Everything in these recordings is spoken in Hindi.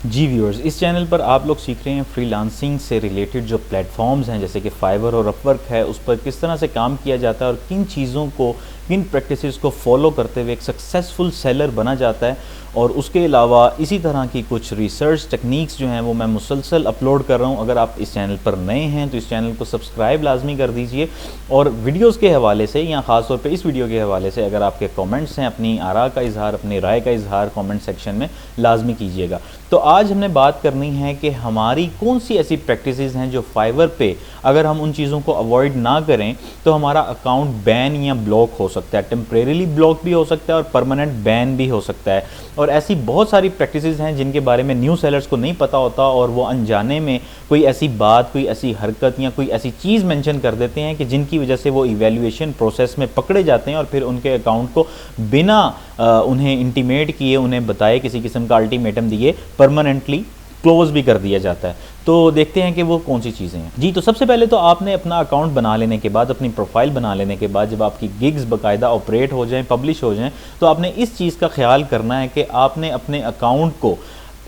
जी व्यूअर्स, इस चैनल पर आप लोग सीख रहे हैं फ्रीलांसिंग से रिलेटेड जो प्लेटफॉर्म्स हैं जैसे कि फाइवर और अपवर्क है, उस पर किस तरह से काम किया जाता है और किन चीज़ों को, किन प्रैक्टिसेस को फॉलो करते हुए एक सक्सेसफुल सेलर बना जाता है। और उसके अलावा इसी तरह की कुछ रिसर्च टेक्निक्स जो हैं वो मैं मुसलसल अपलोड कर रहा हूँ। अगर आप इस चैनल पर नए हैं तो इस चैनल को सब्सक्राइब लाजमी कर दीजिए। और वीडियोज़ के हवाले से या ख़ास तौर पे इस वीडियो के हवाले से अगर आपके कमेंट्स हैं, अपनी आरा का इजहार, अपनी राय का इजहार कमेंट सेक्शन में लाजमी कीजिएगा। तो आज हमने बात करनी है कि हमारी कौन सी ऐसी प्रैक्टिसेस हैं जो फाइवर पे अगर हम उन चीज़ों को अवॉइड ना करें तो हमारा अकाउंट बैन या ब्लॉक हो सकता है। टेम्परेरीली ब्लॉक भी हो सकता है और परमानेंट बैन भी हो सकता है। और ऐसी बहुत सारी प्रैक्टिसेस हैं जिनके बारे में न्यू सेलर्स को नहीं पता होता और वो अनजाने में कोई ऐसी बात, कोई ऐसी हरकत या कोई ऐसी चीज़ मेंशन कर देते हैं कि जिनकी वजह से वो इवैल्यूएशन प्रोसेस में पकड़े जाते हैं और फिर उनके अकाउंट को बिना उन्हें इंटीमेट किए, उन्हें बताए, किसी किस्म का अल्टीमेटम दिए परमानेंटली क्लोज भी कर दिया जाता है। तो देखते हैं कि वो कौन सी चीज़ें हैं। जी, तो सबसे पहले तो आपने अपना अकाउंट बना लेने के बाद, अपनी प्रोफाइल बना लेने के बाद, जब आपकी गिग्स बाकायदा ऑपरेट हो जाएं, पब्लिश हो जाएं, तो आपने इस चीज़ का ख्याल करना है कि आपने अपने अकाउंट को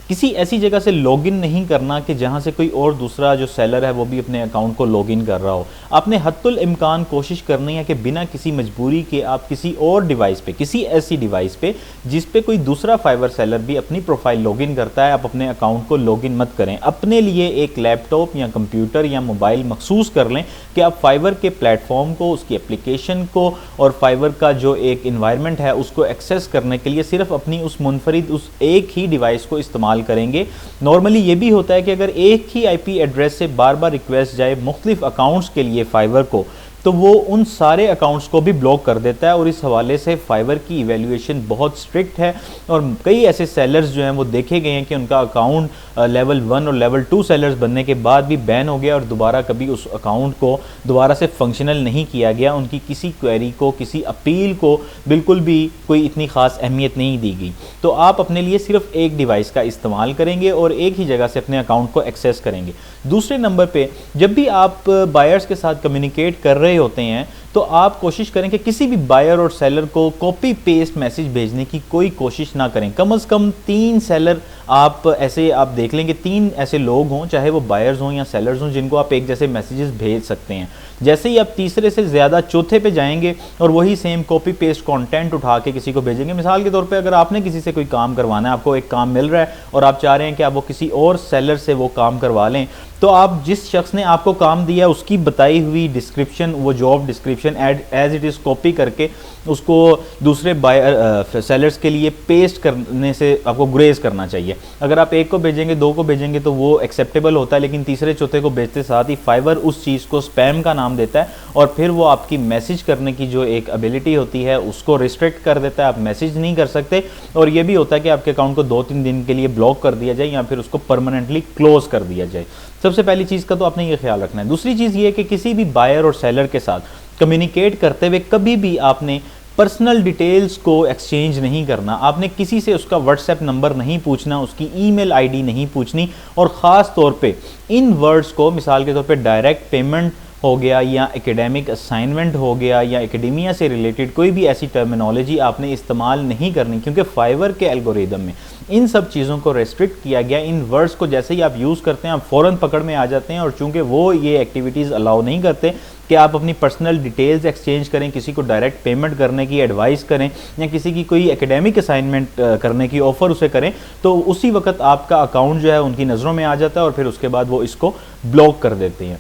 किसी ऐसी जगह से लॉगिन नहीं करना कि जहां से कोई और दूसरा जो सेलर है वो भी अपने अकाउंट को लॉगिन कर रहा हो। आपने हत्तुल इम्कान कोशिश करनी है कि बिना किसी मजबूरी के आप किसी और डिवाइस पे, किसी ऐसी डिवाइस पे जिस पे कोई दूसरा फाइवर सेलर भी अपनी प्रोफाइल लॉगिन करता है, आप अपने अकाउंट को लॉगिन मत करें। अपने लिए एक लैपटॉप या कंप्यूटर या मोबाइल मखसूस कर लें कि आप फाइवर के प्लेटफॉर्म को, उसकी एप्लीकेशन को और फाइवर का जो एक इन्वायरमेंट है उसको एक्सेस करने के लिए सिर्फ अपनी उस मुनफरिद उस एक ही डिवाइस को इस्तेमाल करेंगे। नॉर्मली ये भी होता है कि अगर एक ही आईपी एड्रेस से बार बार रिक्वेस्ट जाए मुख्तलिफ अकाउंट्स के लिए फाइवर को, तो वो उन सारे अकाउंट्स को भी ब्लॉक कर देता है। और इस हवाले से फाइवर की इवैल्यूएशन बहुत स्ट्रिक्ट है और कई ऐसे सेलर्स जो हैं वो देखे गए हैं कि उनका अकाउंट लेवल 1 और लेवल 2 सेलर्स बनने के बाद भी बैन हो गया और दोबारा कभी उस अकाउंट को दोबारा से फंक्शनल नहीं किया गया। उनकी किसी क्वेरी को, किसी अपील को बिल्कुल भी कोई इतनी ख़ास अहमियत नहीं दी गई। तो आप अपने लिए सिर्फ एक डिवाइस का इस्तेमाल करेंगे और एक ही जगह से अपने अकाउंट को एक्सेस करेंगे। दूसरे नंबर पे, जब भी आप बायर्स के साथ कम्युनिकेट कर रहे होते हैं तो आप कोशिश करें कि किसी भी बायर और सेलर को कॉपी पेस्ट मैसेज भेजने की कोई कोशिश ना करें। कम से कम 3 सेलर आप ऐसे आप देख लेंगे, 3 ऐसे लोग हों, चाहे वो बायर्स हों या सेलर्स हों, जिनको आप एक जैसे मैसेजेस भेज सकते हैं। जैसे ही आप तीसरे से ज़्यादा चौथे पे जाएंगे और वही सेम कॉपी पेस्ट कंटेंट उठा के किसी को भेजेंगे। मिसाल के तौर पे अगर आपने किसी से कोई काम करवाना है, आपको एक काम मिल रहा है और आप चाह रहे हैं कि आप वो किसी और सेलर से वो काम करवा लें, तो आप जिस शख्स ने आपको काम दिया उसकी बताई हुई डिस्क्रिप्शन, वो job description as it is copy करके उसको दूसरे बायर सेलर्स के लिए पेस्ट करने से आपको गुरेज करना चाहिए। अगर आप एक को भेजेंगे, 2 को भेजेंगे तो वो एक्सेप्टेबल होता है, लेकिन तीसरे चौथे को भेजते साथ ही फाइवर उस चीज़ को स्पैम का नाम देता है और फिर वो आपकी मैसेज करने की जो एक एबिलिटी होती है उसको रिस्ट्रिक्ट कर देता है। आप मैसेज नहीं कर सकते और ये भी होता है कि आपके अकाउंट को 2-3 दिन के लिए ब्लॉक कर दिया जाए या फिर उसको परमानेंटली क्लोज कर दिया जाए। सबसे पहली चीज़ का तो आपने ये ख्याल रखना है। दूसरी चीज़ ये है कि किसी भी बायर और सेलर के साथ कम्युनिकेट करते हुए कभी भी आपने पर्सनल डिटेल्स को एक्सचेंज नहीं करना। आपने किसी से उसका व्हाट्सएप नंबर नहीं पूछना, उसकी ईमेल आईडी नहीं पूछनी और ख़ास तौर पे इन वर्ड्स को, मिसाल के तौर पे डायरेक्ट पेमेंट हो गया या एकेडमिक असाइनमेंट हो गया या एकेडेमिया से रिलेटेड कोई भी ऐसी टर्मिनोलॉजी आपने इस्तेमाल नहीं करनी, क्योंकि फाइवर के एल्गोरिदम में इन सब चीज़ों को रेस्ट्रिक्ट किया गया। इन वर्ड्स को जैसे ही आप यूज़ करते हैं आप फ़ौरन पकड़ में आ जाते हैं और चूंकि वो ये एक्टिविटीज़ अलाउ नहीं करते कि आप अपनी पर्सनल डिटेल्स एक्सचेंज करें, किसी को डायरेक्ट पेमेंट करने की एडवाइस करें या किसी की कोई एकेडमिक असाइनमेंट करने की ऑफ़र उसे करें, तो उसी वक्त आपका अकाउंट जो है उनकी नज़रों में आ जाता है और फिर उसके बाद वो इसको ब्लॉक कर देते हैं।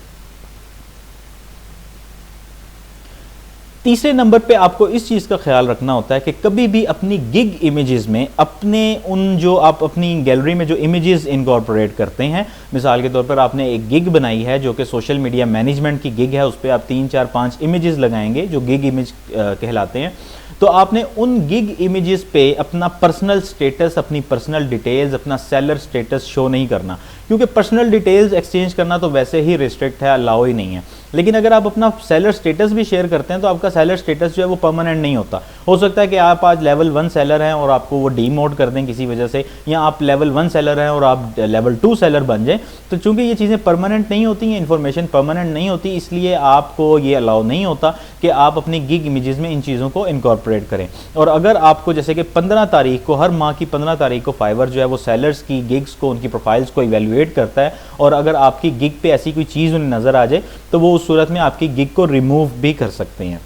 तीसरे नंबर पे आपको इस चीज़ का ख्याल रखना होता है कि कभी भी अपनी गिग इमेजेस में, अपने उन जो आप अपनी गैलरी में जो इमेजेस इनकॉर्पोरेट करते हैं, मिसाल के तौर पर आपने एक गिग बनाई है जो कि सोशल मीडिया मैनेजमेंट की गिग है, उस पर आप 3, 4, 5 इमेजेस लगाएंगे जो गिग इमेज कहलाते हैं, तो आपने उन गिग इमेजेस पे अपना पर्सनल स्टेटस, अपनी पर्सनल डिटेल्स, अपना सेलर स्टेटस शो नहीं करना, क्योंकि पर्सनल डिटेल्स एक्सचेंज करना तो वैसे ही रिस्ट्रिक्ट है, अलाउ ही नहीं है। लेकिन अगर आप अपना सेलर स्टेटस भी शेयर करते हैं तो आपका सेलर स्टेटस जो है वो परमानेंट नहीं होता। हो सकता है कि आप आज लेवल 1 सेलर हैं और आपको वो डीमोड कर दें किसी वजह से, या आप लेवल 1 सेलर हैं और आप लेवल 2 सेलर बन जाएं। तो चूंकि ये चीज़ें परमानेंट नहीं होती हैं, इन्फॉर्मेशन परमानेंट नहीं होती, इसलिए आपको ये अलाउ नहीं होता कि आप अपनी गिग इमेजेस में इन चीज़ों को इनकॉर्पोरेट करें। और अगर आपको जैसे कि 15 तारीख को, हर माह की 15 तारीख को फाइवर जो है वो सेलर्स की गिग्स को, उनकी प्रोफाइल्स को इवेल्युएट करता है, और अगर आपकी गिग पे ऐसी कोई चीज़ उन्हें नज़र आ जाए तो वो उस सूरत में आपकी गिग को रिमूव भी कर सकते हैं।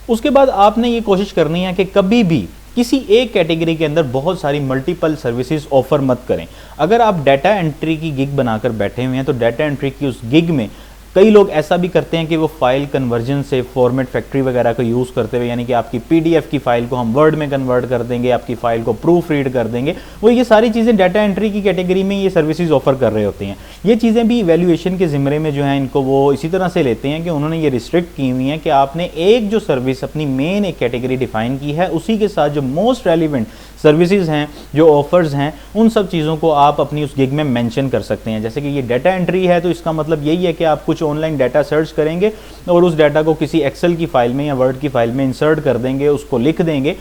उसके बाद आपने ये कोशिश करनी है कि कभी भी किसी एक कैटेगरी के अंदर बहुत सारी मल्टीपल सर्विसेज ऑफर मत करें। अगर आप डाटा एंट्री की गिग बनाकर बैठे हुए हैं तो डाटा एंट्री की उस गिग में कई लोग ऐसा भी करते हैं कि वो फाइल कन्वर्जन से फॉर्मेट फैक्ट्री वगैरह को यूज़ करते हुए, यानी कि आपकी पीडीएफ की फाइल को हम वर्ड में कन्वर्ट कर देंगे, आपकी फाइल को प्रूफ रीड कर देंगे, वो ये सारी चीज़ें डाटा एंट्री की कैटेगरी में ये सर्विसेज ऑफर कर रहे होते हैं। ये चीज़ें भी इवैल्यूएशन के ज़िम्मे में जो है इनको वो इसी तरह से लेते हैं कि उन्होंने ये रिस्ट्रिक्ट की हुई है कि आपने एक जो सर्विस अपनी मेन एक कैटेगरी डिफाइन की है, उसी के साथ जो मोस्ट रेलिवेंट सर्विसेज हैं, जो ऑफर्स हैं, उन सब चीज़ों को आप अपनी उस गिग में मेंशन कर सकते हैं। जैसे कि ये डाटा एंट्री है तो इसका मतलब यही है कि आप कुछ ऑनलाइन डाटा सर्च करेंगे और उस डाटा को किसी एक्सेल की फाइल में या वर्ड की फाइल में इंसर्ट कर देंगे, उसको लिख देंगे।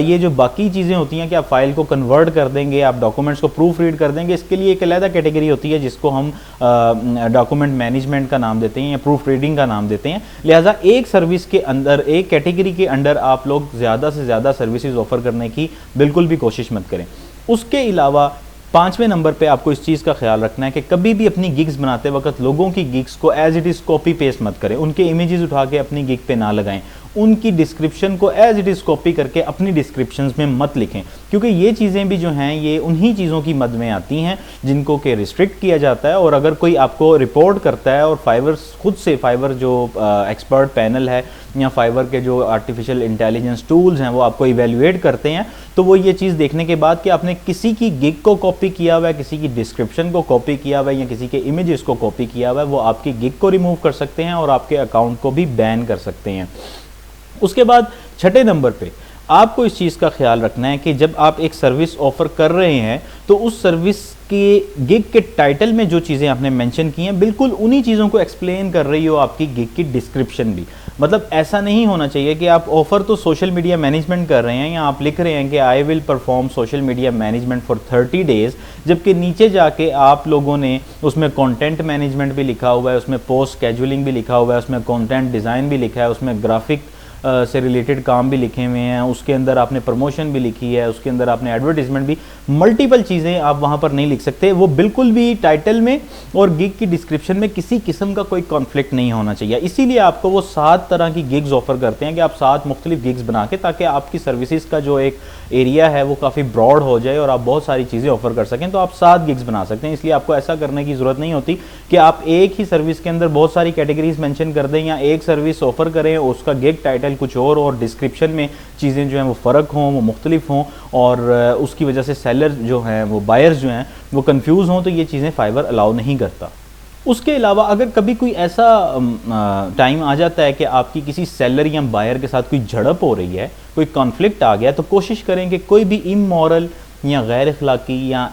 ये जो बाकी चीज़ें होती हैं कि आप फाइल को कन्वर्ट कर देंगे, आप डॉक्यूमेंट्स को प्रूफ रीड कर देंगे, इसके लिए एक अलग कैटेगरी होती है जिसको हम डॉक्यूमेंट मैनेजमेंट का नाम देते हैं या प्रूफ रीडिंग का नाम देते हैं। लिहाजा एक सर्विस के अंदर, एक कैटेगरी के अंदर आप लोग ज़्यादा से ज़्यादा सर्विसेज ऑफर करने की बिल्कुल भी कोशिश मत करें। उसके अलावा 5वें नंबर पे आपको इस चीज़ का ख्याल रखना है कि कभी भी अपनी गिग्स बनाते वक्त लोगों की गिग्स को as it is copy paste मत करें, उनके इमेजेस उठा के अपनी गिग पे ना लगाएं, उनकी डिस्क्रिप्शन को एज इट इज़ कॉपी करके अपनी डिस्क्रिप्शंस में मत लिखें, क्योंकि ये चीज़ें भी जो हैं ये उन्हीं चीज़ों की मद में आती हैं जिनको कि रिस्ट्रिक्ट किया जाता है। और अगर कोई आपको रिपोर्ट करता है और फाइवर खुद से, फाइवर जो एक्सपर्ट पैनल है या फाइवर के जो आर्टिफिशियल इंटेलिजेंस टूल्स हैं वो आपको इवेल्युएट करते हैं, तो वो ये चीज़ देखने के बाद कि आपने किसी की गिग को कॉपी किया हुआ है, किसी की डिस्क्रिप्शन को कॉपी किया हुआ है या किसी के इमेजेस को कॉपी किया हुआ है, वो आपकी गिग को रिमूव कर सकते हैं और आपके अकाउंट को भी बैन कर सकते हैं। उसके बाद 6ठे नंबर पे आपको इस चीज़ का ख्याल रखना है कि जब आप एक सर्विस ऑफर कर रहे हैं तो उस सर्विस के गिग के टाइटल में जो चीज़ें आपने मेंशन की हैं बिल्कुल उन्हीं चीज़ों को एक्सप्लेन कर रही हो आपकी गिग की डिस्क्रिप्शन भी। मतलब ऐसा नहीं होना चाहिए कि आप ऑफर तो सोशल मीडिया मैनेजमेंट कर रहे हैं या आप लिख रहे हैं कि I will perform social media management for 30 days, जबकि नीचे जाके आप लोगों ने उसमें कंटेंट मैनेजमेंट भी लिखा हुआ है, उसमें पोस्ट स्केड्यूलिंग भी लिखा हुआ है, उसमें कंटेंट डिज़ाइन भी लिखा है, उसमें ग्राफिक से रिलेटेड काम भी लिखे हुए हैं, उसके अंदर आपने प्रमोशन भी लिखी है, उसके अंदर आपने एडवर्टीजमेंट भी, मल्टीपल चीज़ें आप वहाँ पर नहीं लिख सकते। वो बिल्कुल भी टाइटल में और गिग की डिस्क्रिप्शन में किसी किस्म का कोई कॉन्फ्लिक्ट नहीं होना चाहिए। इसीलिए आपको वो 7 तरह की गिग्स ऑफर करते हैं कि आप 7 मुख्तलिफ गिग्स बना के, ताकि आपकी सर्विसेज का जो एक एरिया है वो काफ़ी ब्रॉड हो जाए और आप बहुत सारी चीज़ें ऑफर कर सकें। तो आप 7 गिग्स बना सकते हैं, इसलिए आपको ऐसा करने की ज़रूरत नहीं होती कि आप एक ही सर्विस के अंदर बहुत सारी कैटेगरीज मेंशन कर दें या एक सर्विस ऑफर करें उसका गिग टाइटल कुछ और डिस्क्रिप्शन में चीज़ें जो हैं वो फ़र्क हों, वो मुख्तलिफ हों और उसकी वजह से सेलर जो हैं, वो बायर्स जो हैं वो कंफ्यूज हों, तो ये चीज़ें फाइवर अलाउ नहीं करता। उसके अलावा अगर कभी कोई ऐसा टाइम आ जाता है कि आपकी किसी सेलर या बायर के साथ कोई झड़प हो रही है, कोई कॉन्फ्लिक्ट आ गया, तो कोशिश करें कि कोई भी इमोरल या गैर अखलाकी या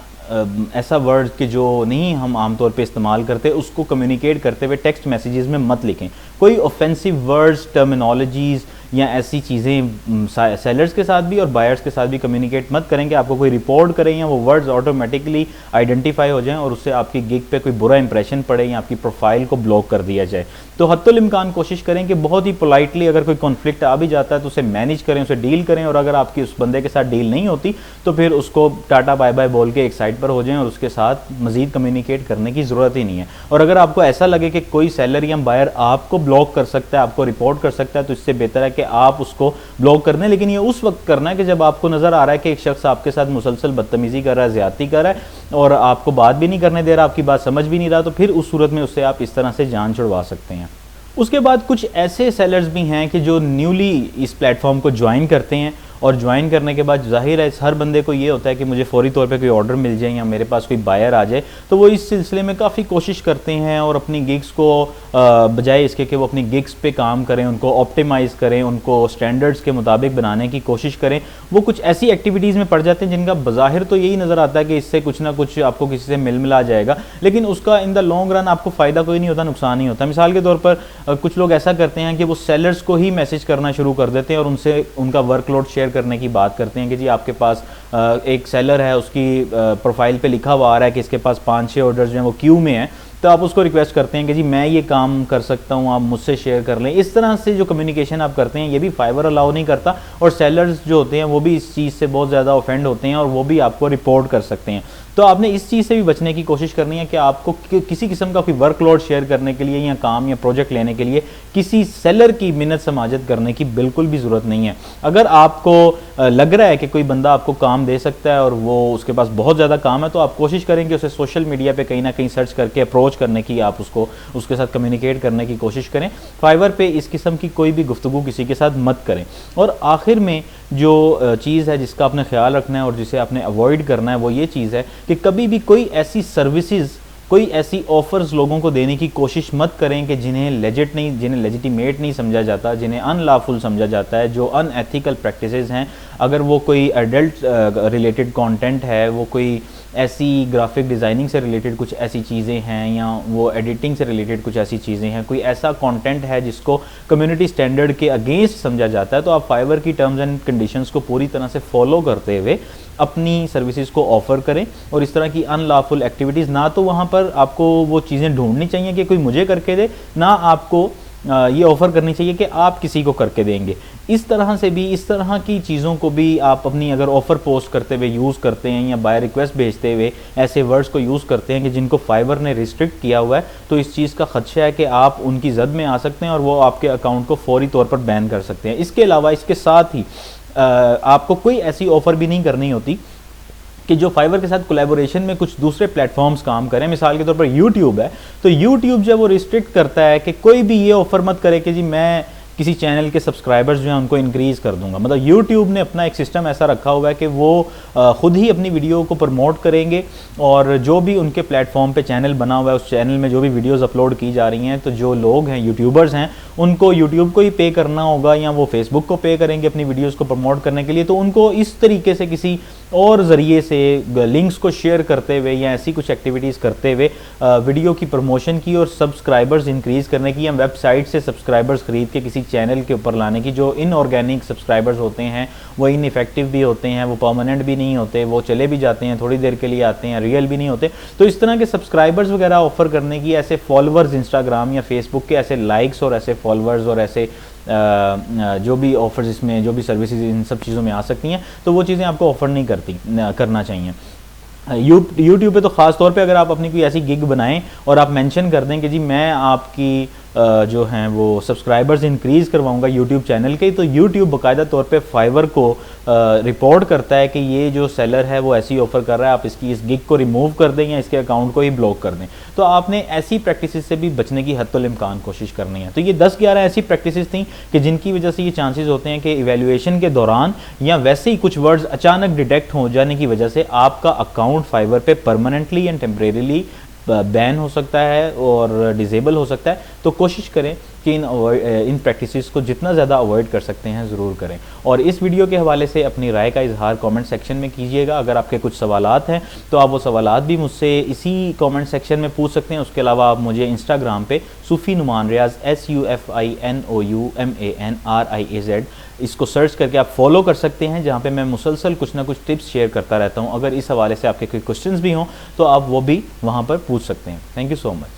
ऐसा वर्ड के जो नहीं हम आमतौर पे इस्तेमाल करते उसको कम्युनिकेट करते हुए टेक्स्ट मैसेजेस में मत लिखें। कोई ऑफेंसिव वर्ड्स, टर्मिनोलॉजीज़ या ऐसी चीज़ें सेलर्स के साथ भी और बायर्स के साथ भी कम्युनिकेट मत करें कि आपको कोई रिपोर्ट करें या वो वर्ड्स ऑटोमेटिकली आइडेंटिफाई हो जाएं और उससे आपकी गिग पे कोई बुरा इंप्रेशन पड़े या आपकी प्रोफाइल को ब्लॉक कर दिया जाए। तो हत्तुल इम्कान कोशिश करें कि बहुत ही पोलाइटली अगर कोई कॉन्फ्लिक्ट आ भी जाता है तो उसे मैनेज करें, उसे डील करें, और अगर आपकी उस बंदे के साथ डील नहीं होती तो फिर उसको टाटा बाय बाय बोल के एक साइड पर हो जाएं और उसके साथ मजीद कम्युनिकेट करने की ज़रूरत ही नहीं है। और अगर आपको ऐसा लगे कि कोई सेलर या बायर आपको ब्लॉक कर सकता है, आपको रिपोर्ट कर सकता है, तो इससे बेहतर है कि आप उसको ब्लॉक कर दें। लेकिन ये उस वक्त करना है कि जब आपको नज़र आ रहा है कि एक शख्स आपके साथ मुसलसल बदतमीज़ी कर रहा है, ज़्यादती कर रहा है और आपको बात भी नहीं करने दे रहा, आपकी बात समझ भी नहीं रहा, तो फिर उस सूरत में उससे आप इस तरह से जान छुड़वा सकते हैं। उसके बाद कुछ ऐसे सेलर्स भी हैं कि जो न्यूली इस प्लेटफॉर्म को ज्वाइन करते हैं और ज्वाइन करने के बाद जाहिर है हर बंदे को ये होता है कि मुझे फौरी तौर पे कोई ऑर्डर मिल जाए या मेरे पास कोई बायर आ जाए, तो वो इस सिलसिले में काफ़ी कोशिश करते हैं और अपनी गिग्स को बजाय इसके कि वो अपनी गिग्स पे काम करें, उनको ऑप्टिमाइज़ करें, उनको स्टैंडर्ड्स के मुताबिक बनाने की कोशिश करें, वो कुछ ऐसी एक्टिविटीज़ में पड़ जाते हैं जिनका बज़ाहिर तो यही नज़र आता है कि इससे कुछ ना कुछ आपको किसी से मिल मिला जाएगा, लेकिन उसका इन द लॉन्ग रन आपको फ़ायदा कोई नहीं होता, नुकसान ही होता। मिसाल के तौर पर कुछ लोग ऐसा करते हैं कि वो सेलर्स को ही मैसेज करना शुरू कर देते हैं और उनसे उनका वर्कलोड शेयर करने की बात करते हैं कि जी आपके पास एक सेलर है, उसकी प्रोफाइल पे लिखा हुआ आ रहा है कि इसके पास 5-6 ऑर्डर्स जो हैं वो क्यू में हैं, तो आप उसको रिक्वेस्ट करते हैं कि जी मैं ये काम कर सकता हूँ, आप मुझसे शेयर कर लें। इस तरह से जो कम्युनिकेशन आप करते हैं ये भी फाइवर अलाउ नहीं करता, और सेलर्स जो होते हैं वो भी इस चीज़ से बहुत ज़्यादा ऑफेंड होते हैं और वो भी आपको रिपोर्ट कर सकते हैं। तो आपने इस चीज़ से भी बचने की कोशिश करनी है कि आपको किसी किस्म का कोई वर्कलोड शेयर करने के लिए या काम या प्रोजेक्ट लेने के लिए किसी सेलर की मिन्नत समाजत करने की बिल्कुल भी ज़रूरत नहीं है। अगर आपको लग रहा है कि कोई बंदा आपको काम दे सकता है और वो उसके पास बहुत ज़्यादा काम है, तो आप कोशिश करें कि उसे सोशल मीडिया पे कहीं ना कहीं सर्च करके अप्रोच करने की, आप उसके साथ कम्युनिकेट करने की कोशिश करें। फाइवर पे इस किस्म की कोई भी गुफ्तगू किसी के साथ मत करें। और आखिर में जो चीज़ है जिसका आपने ख्याल रखना है और जिसे आपने अवॉइड करना है वो ये चीज़ है कि कभी भी कोई ऐसी सर्विसेज, कोई ऐसी ऑफर्स लोगों को देने की कोशिश मत करें कि जिन्हें लेजिटिमेट नहीं समझा जाता, जिन्हें अनलॉफुल समझा जाता है, जो अनएथिकल प्रैक्टिसेस हैं। अगर वो कोई एडल्ट रिलेटेड कंटेंट है, वो कोई ऐसी ग्राफिक डिज़ाइनिंग से रिलेटेड कुछ ऐसी चीज़ें हैं, या वो एडिटिंग से रिलेटेड कुछ ऐसी चीज़ें हैं, कोई ऐसा कंटेंट है जिसको कम्युनिटी स्टैंडर्ड के अगेंस्ट समझा जाता है, तो आप फाइवर की टर्म्स एंड कंडीशंस को पूरी तरह से फॉलो करते हुए अपनी सर्विसेज को ऑफ़र करें। और इस तरह की अनलॉफुल एक्टिविटीज़ ना तो वहाँ पर आपको वो चीज़ें ढूंढनी चाहिए कि कोई मुझे करके दे, ना आपको ये ऑफ़र करनी चाहिए कि आप किसी को करके देंगे। इस तरह से भी, इस तरह की चीज़ों को भी आप अपनी अगर ऑफ़र पोस्ट करते हुए यूज़ करते हैं या बाय रिक्वेस्ट भेजते हुए ऐसे वर्ड्स को यूज़ करते हैं कि जिनको फाइवर ने रिस्ट्रिक्ट किया हुआ है, तो इस चीज़ का खदशा है कि आप उनकी जद में आ सकते हैं और वो आपके अकाउंट को फौरी तौर पर बैन कर सकते हैं। इसके अलावा, इसके साथ ही आपको कोई ऐसी ऑफ़र भी नहीं करनी होती कि जो फाइवर के साथ कोलैबोरेशन में कुछ दूसरे प्लेटफॉर्म्स काम करें। मिसाल के तौर पर यूट्यूब है, तो यूट्यूब जो है वो रिस्ट्रिक्ट करता है कि कोई भी ये ऑफ़र मत करे कि जी मैं किसी चैनल के सब्सक्राइबर्स जो हैं उनको इंक्रीज़ कर दूंगा। मतलब यूट्यूब ने अपना एक सिस्टम ऐसा रखा हुआ है कि वो ख़ुद ही अपनी वीडियो को प्रमोट करेंगे, और जो भी उनके प्लेटफॉर्म पे चैनल बना हुआ है उस चैनल में जो भी वीडियोस अपलोड की जा रही हैं, तो जो लोग हैं यूट्यूबर्स हैं उनको यूट्यूब को ही पे करना होगा या वो फेसबुक को पे करेंगे अपनी वीडियोस को प्रमोट करने के लिए। तो उनको इस तरीके से किसी और ज़रिए से लिंक्स को शेयर करते हुए या ऐसी कुछ एक्टिविटीज़ करते हुए वीडियो की प्रमोशन की और सब्सक्राइबर्स इंक्रीज़ करने की, या वेबसाइट से सब्सक्राइबर्स ख़रीद के किसी चैनल के ऊपर लाने की, जो इनऑर्गेनिक सब्सक्राइबर्स होते हैं वो इनइफेक्टिव भी होते हैं, वो परमानेंट भी नहीं होते, वो चले भी जाते हैं, थोड़ी देर के लिए आते हैं, रियल भी नहीं होते। तो इस तरह के सब्सक्राइबर्स वगैरह ऑफ़र करने की, ऐसे फॉलोअर्स इंस्टाग्राम या फेसबुक के ऐसे लाइक्स और ऐसे फॉलोअर्स और ऐसे जो भी ऑफर्स इसमें, जो भी सर्विसेज इन सब चीज़ों में आ सकती हैं, तो वो चीज़ें आपको ऑफ़र नहीं करना चाहिए। यूट्यूब पे तो ख़ास तौर पे अगर आप अपनी कोई ऐसी गिग बनाएं और आप मेंशन कर दें कि जी मैं आपकी जो हैं वो सब्सक्राइबर्स इंक्रीज़ करवाऊंगा यूट्यूब चैनल के, तो यूट्यूब बाकायदा तौर पे फाइवर को रिपोर्ट करता है कि ये जो सेलर है वो ऐसी ऑफ़र कर रहा है, आप इसकी इस गिग को रिमूव कर दें या इसके अकाउंट को ही ब्लॉक कर दें। तो आपने ऐसी प्रैक्टिसेस से भी बचने की हद्दुल इम्कान कोशिश करनी है। तो ये 10-11 ऐसी प्रैक्टिसेस थी कि जिनकी वजह से ये चांसेस होते हैं कि इवैल्यूएशन के दौरान या वैसे ही कुछ वर्ड्स अचानक डिटेक्ट हो जाने की वजह से आपका अकाउंट फाइवर पे परमानेंटली एंड टेम्परेरीली बैन हो सकता है और डिसेबल हो सकता है। तो कोशिश करें कि इन प्रैक्टिसेस को जितना ज़्यादा अवॉइड कर सकते हैं ज़रूर करें। और इस वीडियो के हवाले से अपनी राय का इजहार कमेंट सेक्शन में कीजिएगा। अगर आपके कुछ सवालात हैं तो आप वो सवालात भी मुझसे इसी कमेंट सेक्शन में पूछ सकते हैं। उसके अलावा आप मुझे इंस्टाग्राम पे सूफ़ी नुमान रियाज़ SUFINOUMANRIAZ इसको सर्च करके आप फॉलो कर सकते हैं, जहाँ पे मैं मुसलसल कुछ ना कुछ टिप्स शेयर करता रहता हूँ। अगर इस हवाले से आपके कोई क्वेश्चंस भी हों तो आप वो भी वहाँ पर पूछ सकते हैं। Thank you so much.